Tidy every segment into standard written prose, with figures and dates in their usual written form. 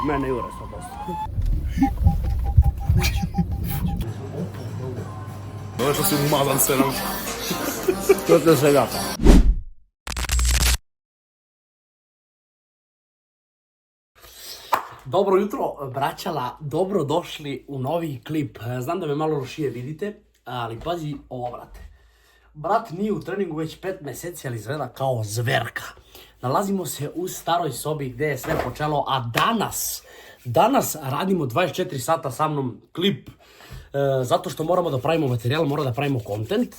od mene jure 100%. Ovo što si umazan sve nam. To te seljaka. Dobro jutro, braćala, dobro došli u novi klip. Znam da me malo lošije vidite, ali pazi ovo, brate. Brat nije u treningu već 5 mjeseci, ali izgleda kao zverka. Nalazimo se u staroj sobi gdje je sve počelo, a danas radimo 24 sata sa mnom klip. Zato što moramo da pravimo materijal, moramo da pravimo content.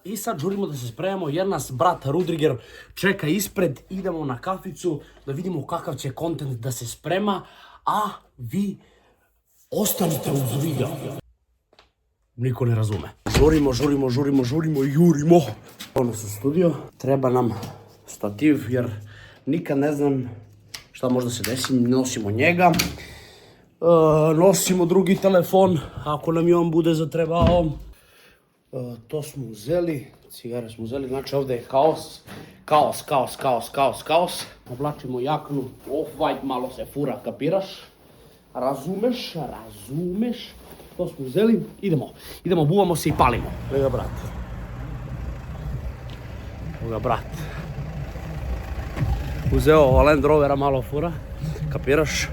I sad žurimo da se spremamo jer nas brat Rudriger čeka ispred. Idemo na kaficu da vidimo kakav će content da se sprema. A vi ostanite uz video. Niko ne razume. Žurimo i jurimo. Ono su studio. Treba nam stativ jer nikad ne znam šta možda se desi. Nosimo njega. Nosimo drugi telefon, ako nam je on bude zatrebao. To smo uzeli, cigare smo uzeli, znači ovdje je kaos. Oblačimo jaknu, off-white, malo se fura, kapiraš? Razumeš? To smo uzeli, idemo, buvamo se i palimo. Evo ga brat. Uzeo Land Rovera, malo fura, kapiraš?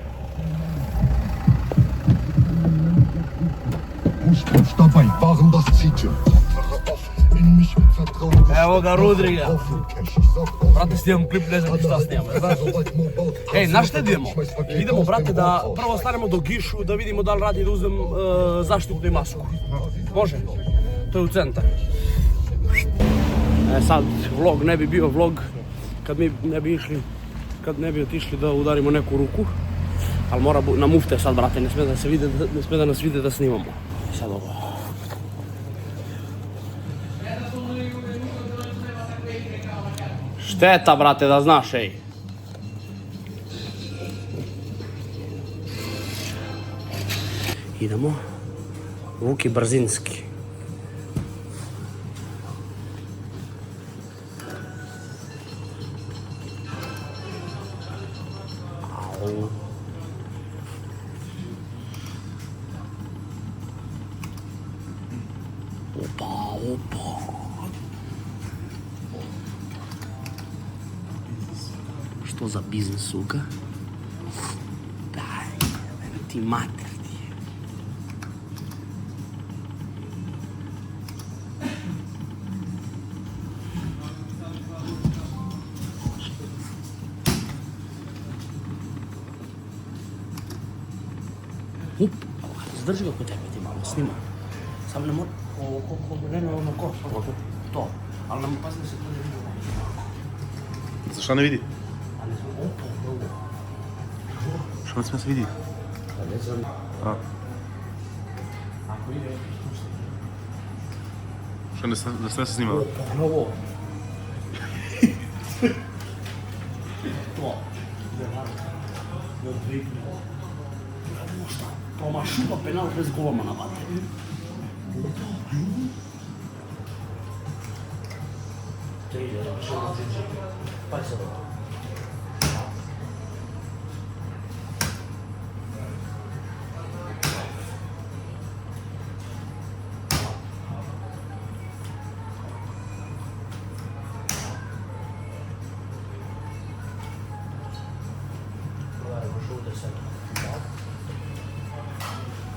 Dabei waren das Ziete. In mich mit Vertrauen. Evo ga Rudriger. Brate, snimamo klip, ne znam šta snimamo. Ej, znaš šta idemo? Idemo, brate, da prvo stanemo do Gišu, da vidimo da li radi da uzmem zaštitnu masku. Može? To je u centar. Sad, vlog ne bi bio vlog kad mi ne bi otišli da udarimo neku ruku. Ali mora na mufte sad, brate, ne sme da nas vide da snimamo. Sad ovo. Šteta, brate, da znaš, ej. Idemo. Vuki Brzinski. Au. Opa. Što za biznis, suka? Daj, ti mater ti je. Zadrži ga kod tebe ti malo, snima. Samo ne mora... ono ko, to. Ali nam pazi da se to ne vidi. Zašto ne vidi? A ne znam, opa. Što ne smije se vidi? Ne znam. Ako ide... Što ne smije se snimati? Opa, ovo. To. Ne odvikne. Evo šta, promašuva penal bez goloma na vatre. Pazi sad ovo.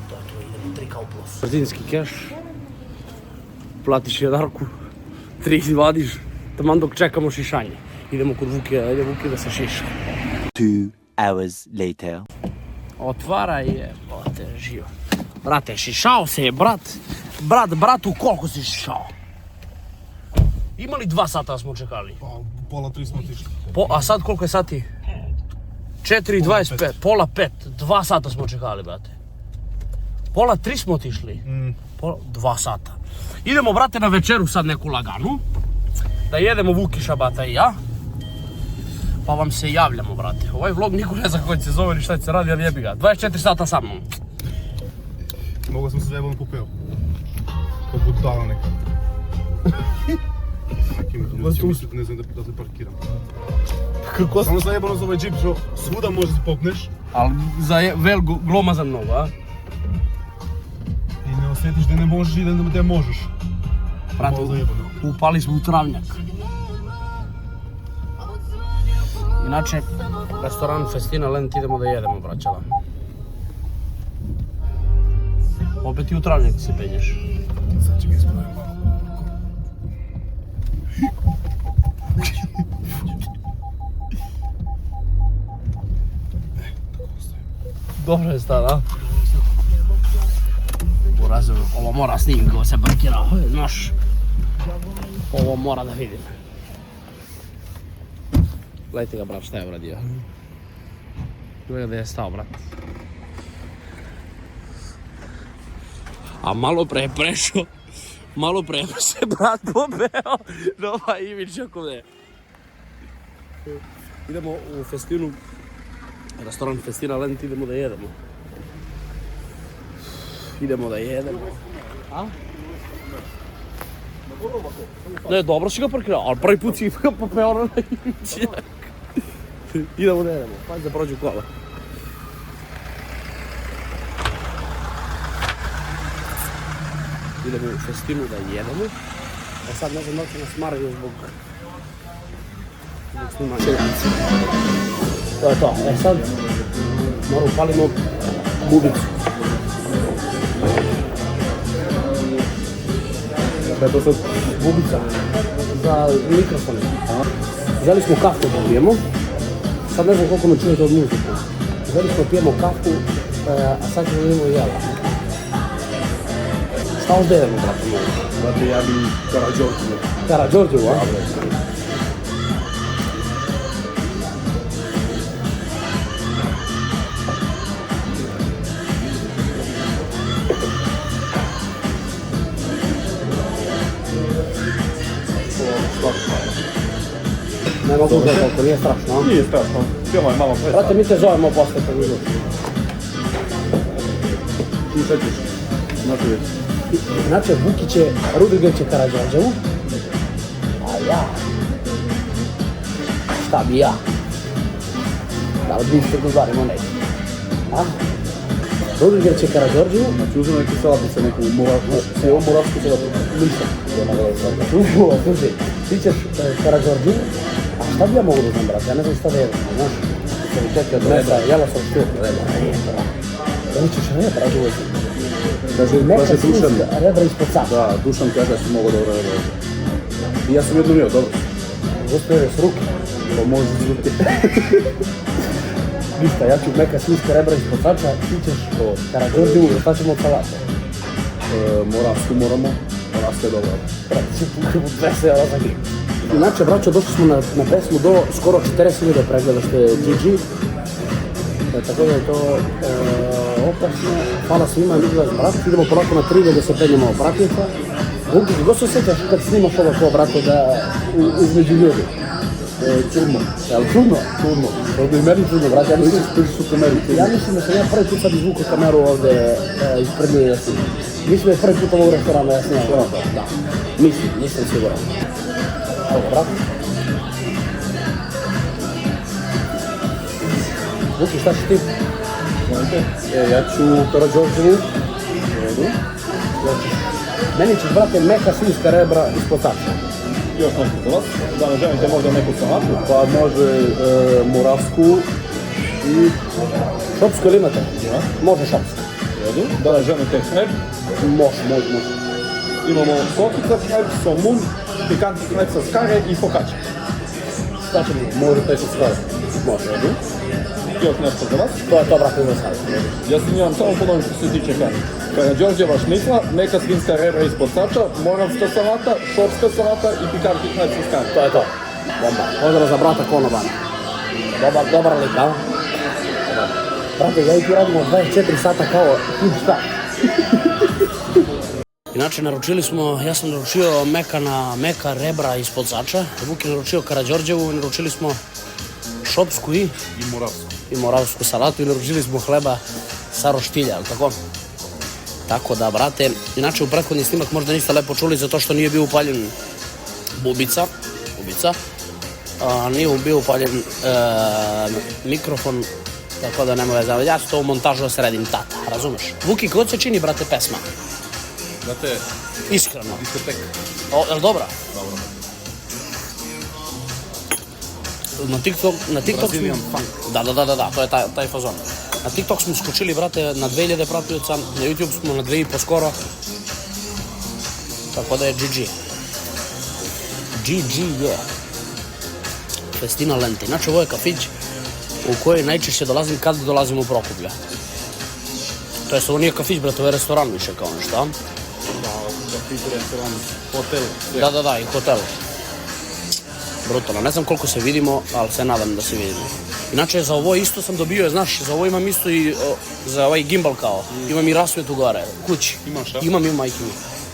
To idemo 3 kao plus. Brzinski keš. Platiš jedarku. 3 izvadiš. Taman dok čekamo šišanje. Idemo kod Vuke, ajde Vuke da se šiša. 2 hours later. Otvaraj je, brate, živo. Brate, šišao se je, bratu, koliko si šišao? Ima li 2 sata smo čekali? Pa, pola 3 smo otišli. A sad koliko je sati? 4:25, pola 5, 2 sata smo čekali, brate. Pola 3 smo otišli. 2 sata. Idemo, brate, na večeru sad neku laganu. Da jedemo Vukiša, bata i ja. Pa vam se javljamo, brate. Ovaj vlog niko ne zna kako će se zove ni šta će se radi, ali jebi ga. 24 sata sa mnom. Mogu sam se zajebano popeo. Kao budala neka. Ne znam da se parkiram. Kako Samo zajebano za ovaj džip, što svuda možeš da popneš Ali vel glomazan mnogo, a? i ne osjetiš da ne možeš i da možeš. Brate, Malo zajebano. upali smo u travnjak. Inače, restoran Festina Lent idemo da jedemo, braćala. Opet i u travnjak se penješ. Sad će mi ispraviti malo. Dobro je stvar, a? Ovo mora snimka, ovo se parkirao, znaš. Ovo mora da vidim. Gledajte ga, brat, šta je uradio. Gledaj da je stao, brat. A malo pre je prešao, malo pre se brat pobeo na ovaj imidž ako ne. Idemo u Festinu, restoran Festina Lent, idemo da jedemo. Idemo da jedemo. A? Ne, dobro si ga parkirao, ali prvi put si ga popeo na imidž. Idemo da jedemo, pazi da prođu kola. Idemo u Festinu da jedemo. A sad ne znam da će nas maraju zbog snimanja. To je to. E sad moram upalimo bubicu. Šta je to sad? Bubica za mikrofon. Želi smo kafu da pijemo. Sad ne znam koliko me čujete od muzike. Želi smo pijemo kafu, a sad ćemo imamo jela. Šta ovdje jedemo, brate moji? Brate, ja bi Karađorđevu. Karađorđevu, a? Nema dugo koliko, nije strašno, a? Nije strašno, pijemo je malo pre. Brate, mi te zovemo posle kad vidu. Ti šta ćeš? Znate već. Znači, Vuki će, Rudiger će Karađorđevu, a ja... Šta bi ja? Da li biste govarimo neće? A? Rudiger će Karađorđevu, Znači uzmem neke salatice, neku moravsku salaticu. nisam. Slušaj, ti ćeš Karađorđevu, a šta bi ja mogu da znam, brate? Ja ne znam šta da jedem, znaš? Sam čekio od mesa, jela sam što. Da li ćeš rebra, razuvati? Kaže, Neka baš je Dušan. svinjska rebra ispod sada. Da, Dušan kaže da si mogo dobro rebra. I ja sam jednom jeo, dobro. Gospodine s ruke. To možeš izvrti. Ništa, ja ću neka svinjska rebra ispod sača, ti ćeš Karađorđevu, šta ćemo od salata? Moravsku moramo, moravska je dobra. Brate, će pućemo 200 eura za grip. Inače, braćo, došli smo na pesmu do skoro 40.000 pregleda, što je GG. Tako da je to opasno. Hvala svima, mi gledamo, brate, idemo polako na 3 da se penjemo pratnica. Vuki, kako se osjećaš kad snimaš ovo ko, brate, da između ljudi? Čudno. Jel čudno? Čudno. To bi meni čudno, brate, ja mislim... Priči su kameru. Ja mislim da sam ja prvi put sad izvukao kameru ovdje ispred nje da snimam. Mislim da je prvi put ovo u restoranu da snimam. Da. Mislim, nisam siguran. Evo, brate. Vuki, šta si ti? Ja ću Karađorđevu. Meni ćeš, brate, meka svinjska rebra ispod sača. Još nešto za vas. Da ne želite možda neku salatu. Pa može moravsku i Šopsko ili imate? Ja. Može šopsko. jedu. Da ne želite hleb. Može. Imamo kokica hleb, somun, pikantni hleb sa skare i fokača. Šta će mi? Može taj sa skare. Može. Jedu. Još nešto za vas. To je to, brate, za sad. Ja sam imam samo ponovim što se tiče hrane. Karađorđeva šnicla, neka svinjska rebra ispod sača, moravska salata, šopska salata i pikantni hleb sa skare. To je to. Bomba. Pozdrav za brata konobara. Dobar lik, a? Brate, ja i ti radimo 24 sata kao ti šta? Inače, naručili smo, ja sam naručio meka rebra ispod sača, Vuk je naručio Karađorđevu, naručili smo šopsku i moravsku salatu i naručili smo hleba sa roštilja, ali tako? Tako da, brate, inače u prethodni snimak možda niste lepo čuli zato što nije bio upaljen bubica. nije mu bio upaljen mikrofon, tako da nema veze. Ja ću to u montažu da sredim tata, razumeš? Vuki, kako se čini, brate, pesma? Brate, Iskreno. diskotek. Jel dobra? Dobro. Na TikTok Brazilian smo... funk. Da, to je taj fazon. Na TikTok smo skočili, brate, na 2000 pratioca, na YouTube smo na 2,5 skoro. Tako da je GG. GG je. Festina Lente. Inače, ovo je kafić u koji najčešće dolazim kad dolazim u Prokuplje. To jest, ovo nije kafić, brate, ovo je restoran više kao nešto. Kafić, restoran, hotel. Da, i hotel. Brutalno. Ne znam koliko se vidimo, ali se nadam da se vidimo. Inače, za ovo isto sam dobio, znaš, za ovo imam isto i za ovaj gimbal kao. Imam i rasvetu gore, kući. Imaš, a? Imam, majke mi.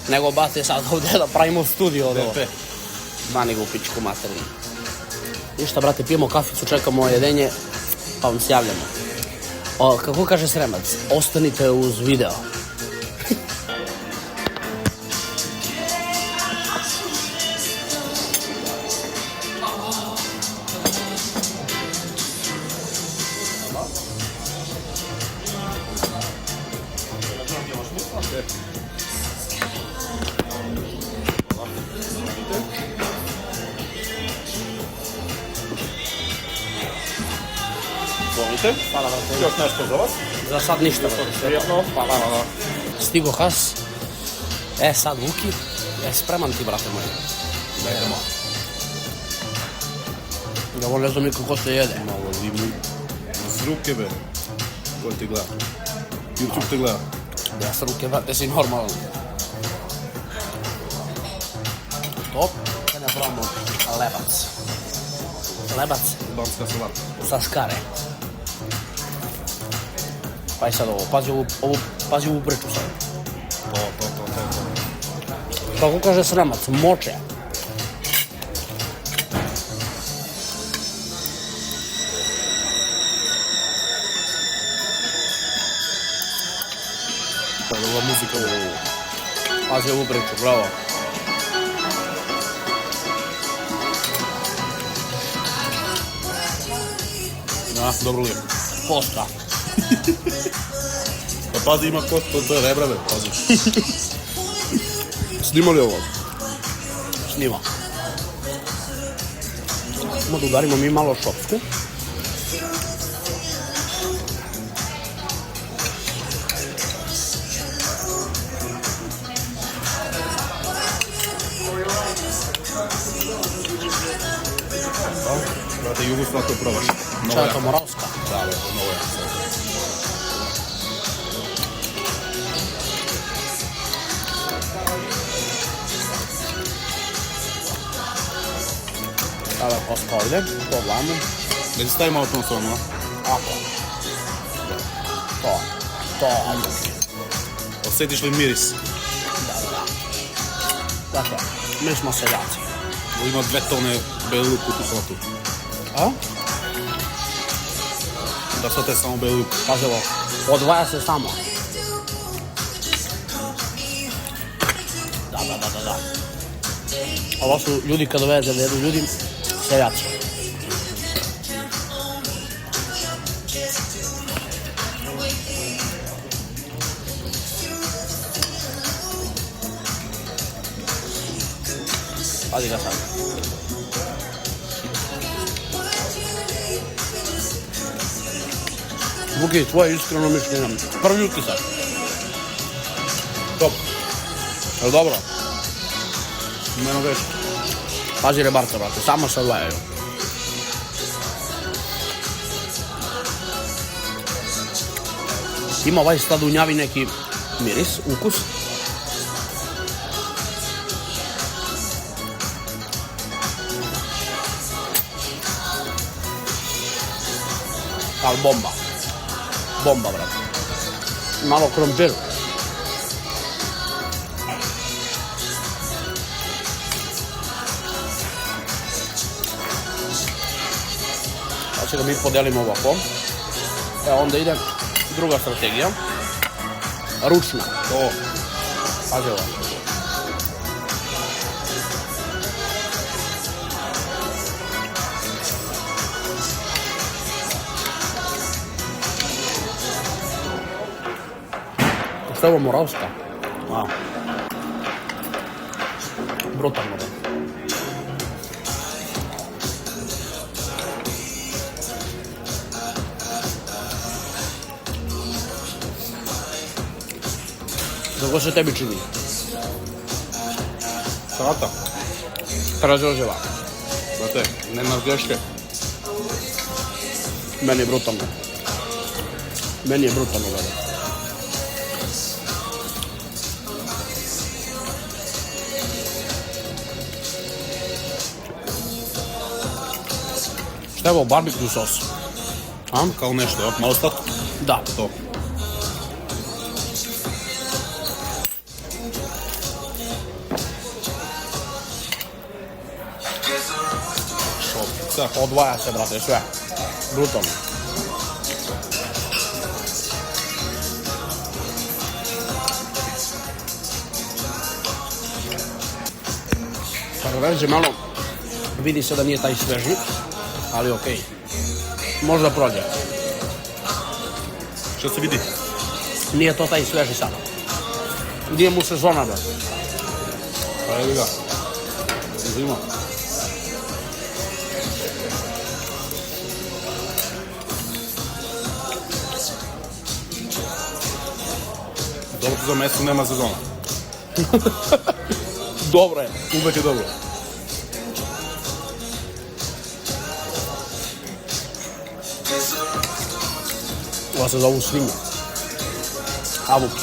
Nego, bate, sad ovdje da pravimo studio od ovo. Mani ga u pičku materinu. Ništa, brate, pijemo kaficu, čekamo jedenje, pa vam se javljamo. Kako kaže Sremac, ostanite uz video. Volite? Hvala, brate. Još nešto za vas? Za sad ništa, brate. Prijetno. Hvala. Stigo Has. Sad Vuki. Spreman ti, brate moj. Idemo. Ja ovo ne znam ni kako se jede. Malo limu. S ruke, be. Ko te gleda? YouTube te gleda. Ja s ruke, brate, si normalno. Top. Sada probamo lebac. Lebac Banska salata. sa škare. Pa i sad ovo, pazi ovu priču sad. To. Kako kaže Sremac, moče. Pa je ova muzika. Pazi ovu priču, bravo. Da, dobro li je. Kosta. Pa pazi, ima kost, to je rebra, be, pazi. Snima li ovo? Snima. Samo da udarimo mi malo šopsku. Brate, Jugoslav to probaš. Šta je to, Moravska? Da, novo je. Sada koska ovdje, to ovamo. Da ti stavim malo tom svojom, a? Ako. To. Osjetiš li miris? Da. Dakle, mi smo seljaci. Ima 2 tone beli luk u tu salatu. A? Da sad je samo beli luk. Pazi ovo, odvaja se samo. Da. Ovo su ljudi kad doveze da jedu ljudi, seljaci. Pazi ga sad. Vuki, tvoje iskreno mišljenje. Prvi utisak. Top. Je dobro? Meno već. Pazi rebarca, brate, samo se odvajaju. Ima ovaj sladunjavi neki miris, ukus. Ali bomba. Bomba, brate. Malo krompir. Pa će ga mi podelimo ovako. Onda ide druga strategija. Ručna. To. Pazi ovo. Što je ovo Moravska? A. Brutalno. Kako se tebi čini? Salata. Krađoževa. Znate, nema greške. Meni je brutalno. Meni je brutalno gledati. Šta je ovo, barbecue sos? A? Kao nešto, malo slatko. Da. To. Šopica. Odvaja se, brate, sve. Brutalno. Prvenže malo, vidi se da nije taj sveži, ali okej. Možda prođe. Što se vidi? Nije to taj sveži sada. Gdje mu sezona, da? Pa evo ga. Zima. Dobro za meso nema sezona. Dobro je. Uvek je dobro. Ovo se zovu svinje. Avuki.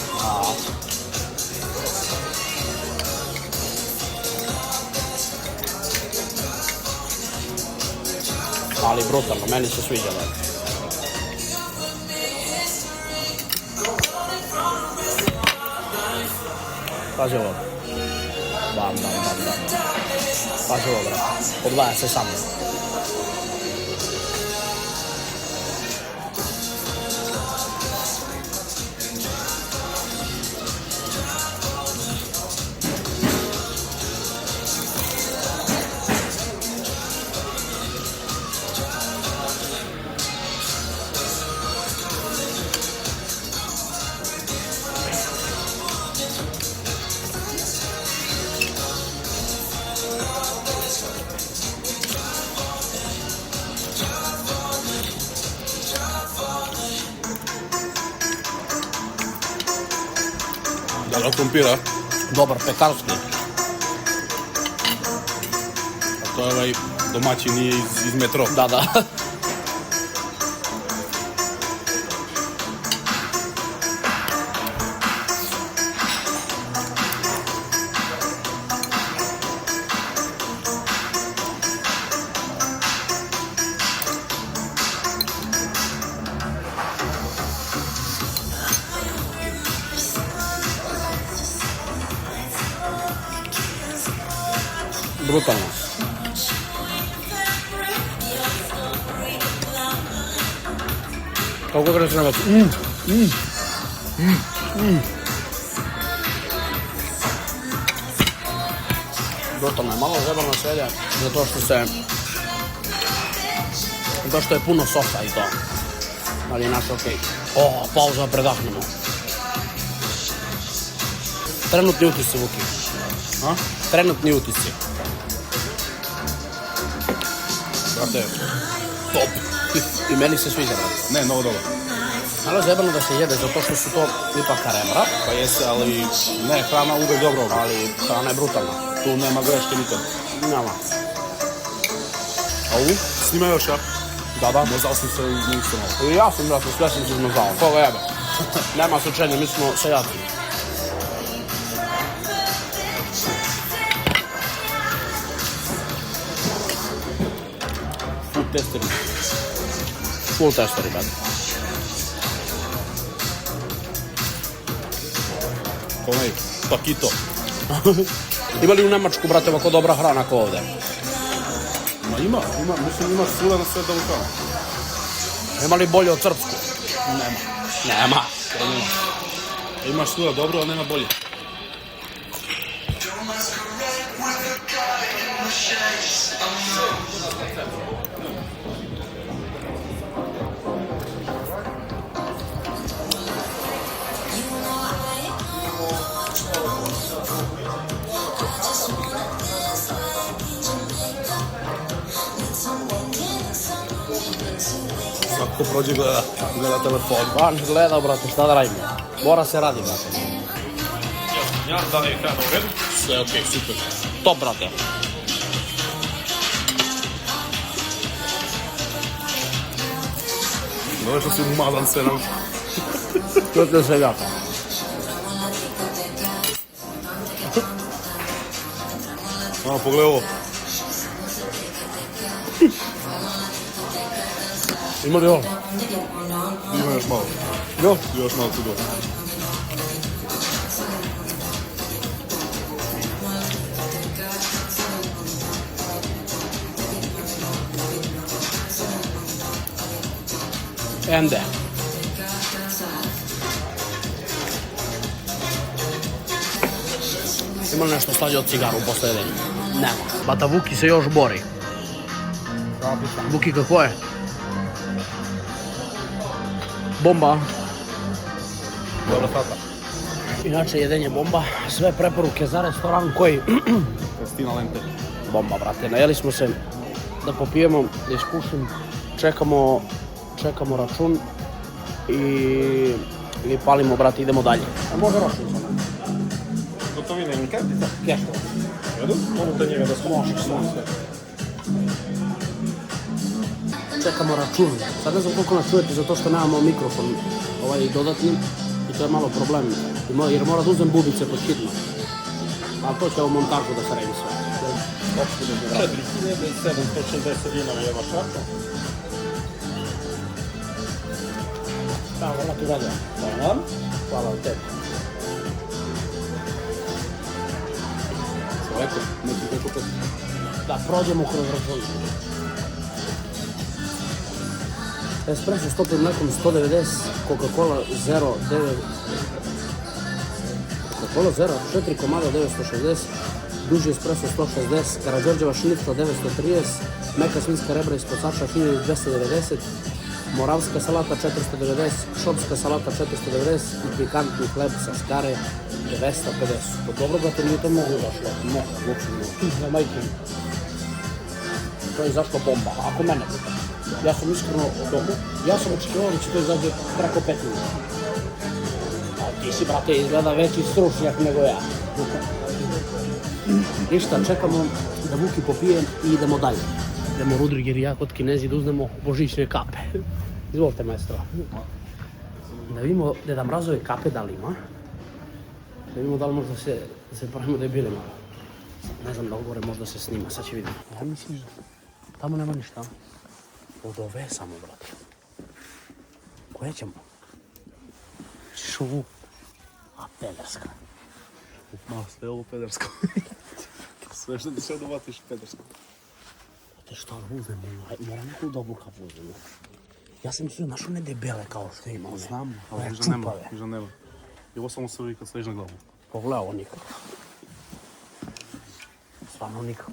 Ali brutalno, meni se sviđa. Pazi ovo. Bam. Pazi ovo, brate. Odvaja se sam. Da li od krompira? Dobar, pekarski. A to je ovaj domaći, nije iz metro. Da. Brutalno. Kako kreće na vas? Brutalno je, malo zebano selje, zato što je puno sosa i to. Ali je naš okej. O, pauza, predahnemo. Trenutni utisci, Vuki. A? Trenutni utisci. Brate, Top. I meni se sviđa, brate. ne, mnogo dobro. Malo zebano da se jede, zato što su to ipak rebra, Pa jeste, ali ne, hrana uvek dobro. ali hrana je brutalna. Tu nema greške nikad. Nema. A ovu? Snima još, ja? Da. Mozao sam se ništa malo. I ja sam, brate, sve sam se izmazao. Koga jebe? Nema sučenja, mi smo seljaci. Full testeri, brate. Onaj, pakito. Ima li u Nemačku, brate, ovako dobra hrana kao ovde? Ma ima, mislim imaš svuda na sve dobru hranu. Ima li bolje od srpsku? Nema. Imaš svuda dobro, ali nema bolje. Ko prođe gleda telefon. Baš gleda, brate, šta da radimo? Mora se radi, brate. Ja, da li je hrana u redu? Sve okej, super. Top, brate. Dobro što si umazan sve nam. Čujete se ljaka. Pogledaj ovo. Ima li ovo? Ima još malo. Još malo tu gore. Ende. Ima li nešto stavlja od cigaru posle jedenja? Nema. Bata Vuki se još bori. Vuki, kako je? Bomba. Dobra tata. Inače, jedenje bomba. Sve preporuke za restoran koji... Kristina Lempe. Bomba, brate. Najeli smo se da popijemo, da iskušim. Čekamo račun i palimo, brate, idemo dalje. A može rošnicu? Gotovina i kartica? Keško. Jedu? Mogu te njega da smošiš sve. Čekamo račun. Sad ne znam koliko nas čujete zato što nemamo mikrofon dodatni i to je malo problem. Jer mora da uzem bubice pod hitno. Ali to će u montažu da se redi sve. 4760 dinara je vaš račun. Da, hvala ti rada. Hvala. Hvala od tebi. Sve rekao, neću te kupati. Da, prođemo kroz račun. Espresso s toplim mlekom 190, Coca-Cola Zero 9... Coca-Cola Zero 4 komada 960, duži espresso 160, Karađorđeva šnicla 930, meka svinjska rebra ispod sača 1290, moravska salata 490, šopska salata 490 i pikantni hleb sa skare 250. To dobro, brate, nije to mogu zašlo. Ne, uopće nije. Na majke. To je zašlo bomba, ako mene pita. Ja sam iskreno ja sam očekivao da će to izađe preko 5 minuta. A ti si, brate, izgleda veći stručnjak nego ja. Ništa, čekamo da Vuki popije i idemo dalje. Idemo Rudriger i ja kod Kinezi da uznemo božićne kape. Izvolite, maestro. Da vidimo Deda Mrazove kape da li ima. Da vidimo da li možda se pravimo debilima. Ne znam da li gore možda se snima, sad će vidimo. Ja mislim, tamo nema ništa. Od ove samo, brate. Koje ćemo? Šuvu. A pederska. Ma, sve ovo pedersko. Sve što ti sve dovatiš pedersko. Te šta da uzmemo? Moram neku dobru kapu uzmemo. Ja sam mislio našo ne debele kao što ima one. Znam, ali niža nema. I ovo samo srvi kad sleži na glavu. Pogledaj ovo nikako. Stvarno nikako.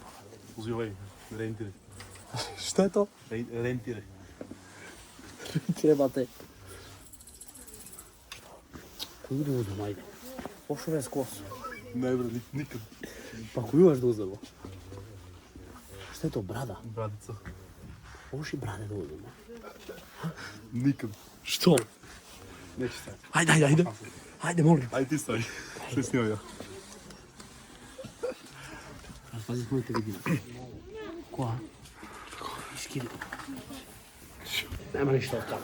Uzi ovaj, rentire. Šta je to? Rentire. Trebate. Koju da uzmem, ajde. Pošto vez kosu. Ne, bre, nikad. Pa koju imaš da uzmemo? Šta je to, brada? Bradica. Možeš i brade da uzmemo? Nikad. Što? Neće staviti. Ajde. Ajde, molim. Ajde ti stavi. Što je snimao ja. Pazi, mojte vidimo. Koja? Iskidi. Nema ništa od kape.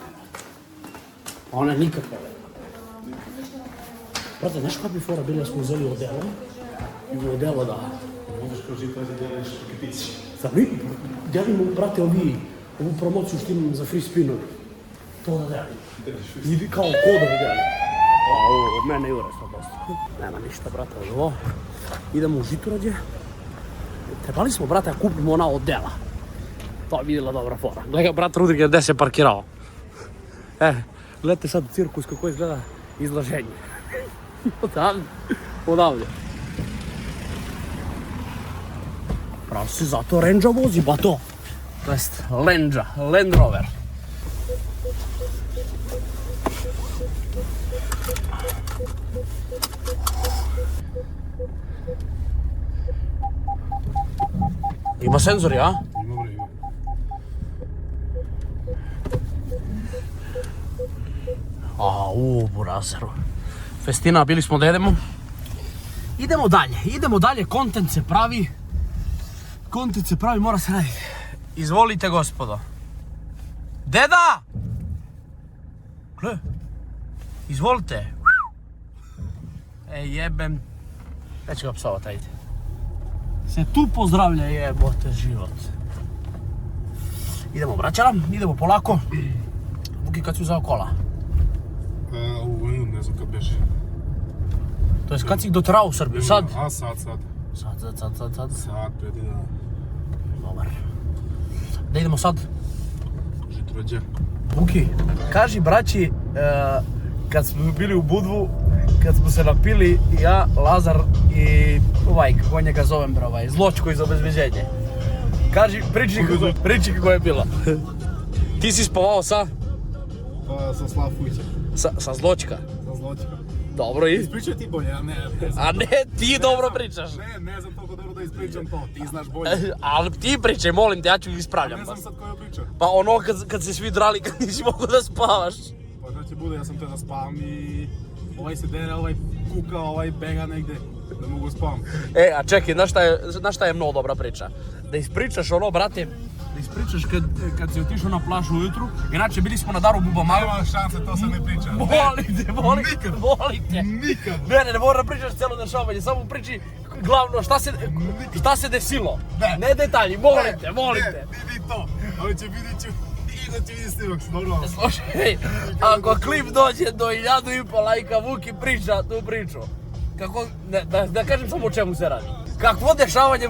Ona je nikakva. Brate, znaš koja bi fora bila smo uzeli odelo? I u odelo da... Možeš kroz žita da deliš paketici. Sad mi delimo, brate, ovu promociju što imam za free spinovi. To da delim. I kao kodovi delim. Ovo, od mene jure 100%. Nema ništa, brate, od ovo. Idemo u Žitorađe. Trebali smo, brate, da kupimo ona odela. To je vidjela dobra fora. Gledaj, brat Rudriger, gde se parkirao. Gledajte sad cirkus kako izgleda izlaženje. Odavde. Pravo se zato Range vozi, ba to. To jest Land Rover. Ima senzori, a? Ima bre, ima. Burazeru. Festina, bili smo da jedemo. Idemo dalje, kontent se pravi, mora se raditi. Izvolite, gospodo. Deda! Gle, izvolite. Jebem. Neću ga psovat, ajde. Se tu pozdravlja, jebote, život. Idemo, braćara, idemo polako. Vuki, kad si uzao kola? Ne znam kad beše. To jest kad si ih doterao u Srbiju, sad? Sad. Sad. Sad, 5 dana. Dobar. Da idemo sad? Žitrođe. Vuki, kaži braći, kad smo bili u Budvu, kad smo se napili, ja, Lazar i kako njega zovem, Zločko iz obezbeđenje. Kaži, priči kako je bilo. Ti si spavao sa? Pa sa Slafujića. Sa Zločka? Sa Zločka. Dobro i? Ispričaj ti bolje, ja ne znam. A ne, ti dobro pričaš. Ne znam toliko dobro da ispričam to, ti znaš bolje. Ali ti pričaj, molim te, ja ću ispravljam. Ne znam sad koja priča. Pa ono kad se svi drali, kad nisi mogo da spavaš. Pa šta će bude, ja sam te da spavam i ovaj se dere, ovaj kuka, ovaj bega negde, da mogu spavam. A čekaj, znaš šta je mnogo dobra priča? Da ispričaš ono, brate, da ispričaš kad si otišao na plažu ujutru, inače bili smo na Daru Bubamaju. Nema šanse, to se ne priča. Volite. Nikad. Ne mora da pričaš cijelo dešavanje, samo priči glavno šta se desilo. Ne detalji, volite. Vidi to, ali će vidit ću i da će vidi snimak, normalno. Slušaj, ako klip dođe do 1500 lajka, Vuki priča tu priču. Kako, da kažem samo o čemu se radi. Kakvo dešavanje,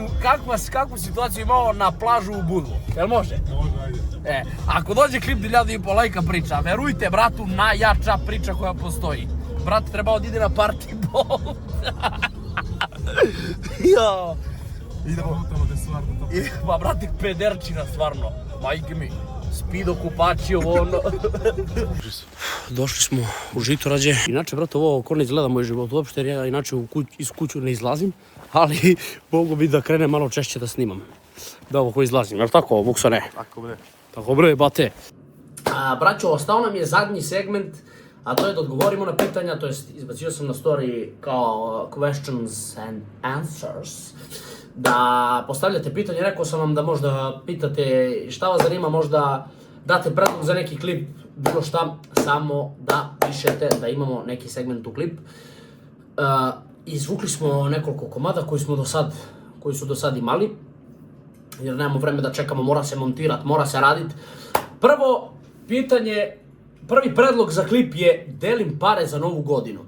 kakvu situaciju imao na plažu u Budvu, jel može? Može, ajde. Ako dođe klip do 1500 lajka priča, verujte bratu, najjača priča koja postoji. Brat trebao da ide na party ball. Jo. Idemo tamo da je stvarno to. Pa brate, pederčina stvarno, majke mi. Spido kupači, ovo ono. Došli smo u Žitorađe. Inače, brate, ovo ko ne izgleda moj život uopšte, jer ja inače iz kuću ne izlazim, ali mogu bi da krenem malo češće da snimam. Da ovo ko izlazim, jel tako, Vuksane? Tako bre, bate. Braćo, ostao nam je zadnji segment, a to je da odgovorimo na pitanja, to jest izbacio sam na story kao questions and answers. Da postavljate pitanje, rekao sam vam da možda pitate šta vas zanima, možda date predlog za neki klip, bilo šta, samo da pišete da imamo neki segment u klip. Izvukli smo nekoliko komada koji su do sad imali, jer nemamo vreme da čekamo, mora se montirat, mora se radit. Prvo pitanje, prvi predlog za klip je delim pare za novu godinu.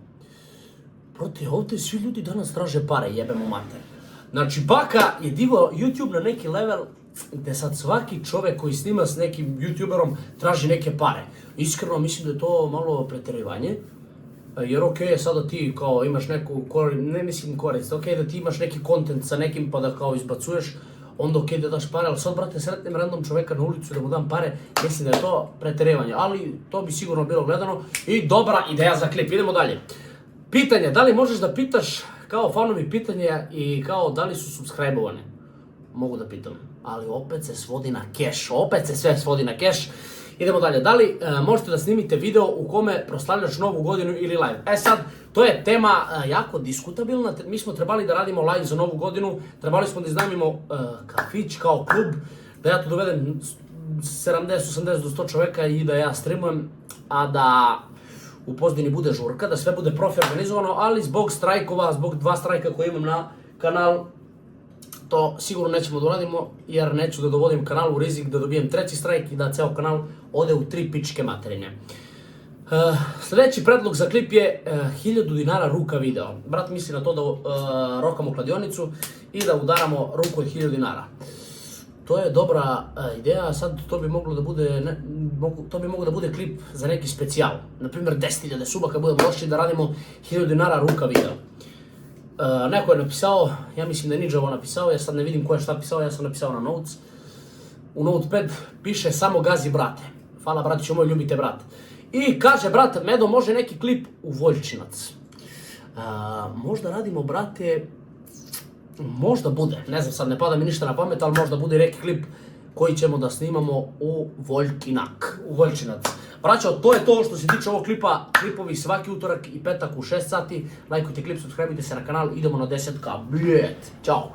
Brate, ovdje svi ljudi danas traže pare, jebemo mater. Znači, Baka je digao YouTube na neki level gde sad svaki čovek koji snima s nekim YouTuberom traži neke pare. Iskreno mislim da je to malo preterivanje. Jer okej, sada ti kao imaš neku, ne mislim korist, okej da ti imaš neki content sa nekim pa da kao izbacuješ, onda okej da daš pare, ali sad brate sretnem random čoveka na ulicu da mu dam pare, mislim da je to preterivanje, ali to bi sigurno bilo gledano i dobra ideja za klip. Idemo dalje. Pitanje, da li možeš da pitaš kao fanovi pitanja i kao da li su subscribe-ovane? Mogu da pitam, ali opet se svodi na keš, opet se sve svodi na keš. Idemo dalje, da li možete da snimite video u kome proslavljaš novu godinu ili live? Sad, to je tema jako diskutabilna, mi smo trebali da radimo live za novu godinu, trebali smo da iznajmimo kafić kao klub, da ja tu dovedem 70, 80 do 100 čoveka i da ja streamujem, a da u pozadini bude žurka, da sve bude profi organizovano, ali zbog strajkova, zbog 2 strajka koje imam na kanal, to sigurno nećemo da uradimo, jer neću da dovodim kanal u rizik da dobijem 3. strajk i da ceo kanal ode u 3 pičke materine. Sljedeći predlog za klip je 1000 dinara ruka video. Brat misli na to da rokamo kladionicu i da udaramo ruku od 1000 dinara. To je dobra ideja, sad to bi moglo da bude klip za neki specijal. Naprimjer 10.000 suba kad budemo došli da radimo 1000 dinara ruka video. Neko je napisao, ja mislim da je Ninja ovo napisao, ja sad ne vidim ko je šta pisao, ja sam napisao na Notes. U Notepad piše samo gazi brate. Hvala bratiću moj, ljubite brat. I kaže brat, Medo može neki klip u Voljčinac. Možda radimo brate, možda bude, ne znam sad ne pada mi ništa na pamet, ali možda bude neki klip koji ćemo da snimamo u Voljčinac. Braćo, to je to što se tiče ovog klipa. Klipovi svaki utorak i petak u 6 sati. Lajkujte klip, subscribeujte se na kanal, idemo na 10K. Bljet! Ćao!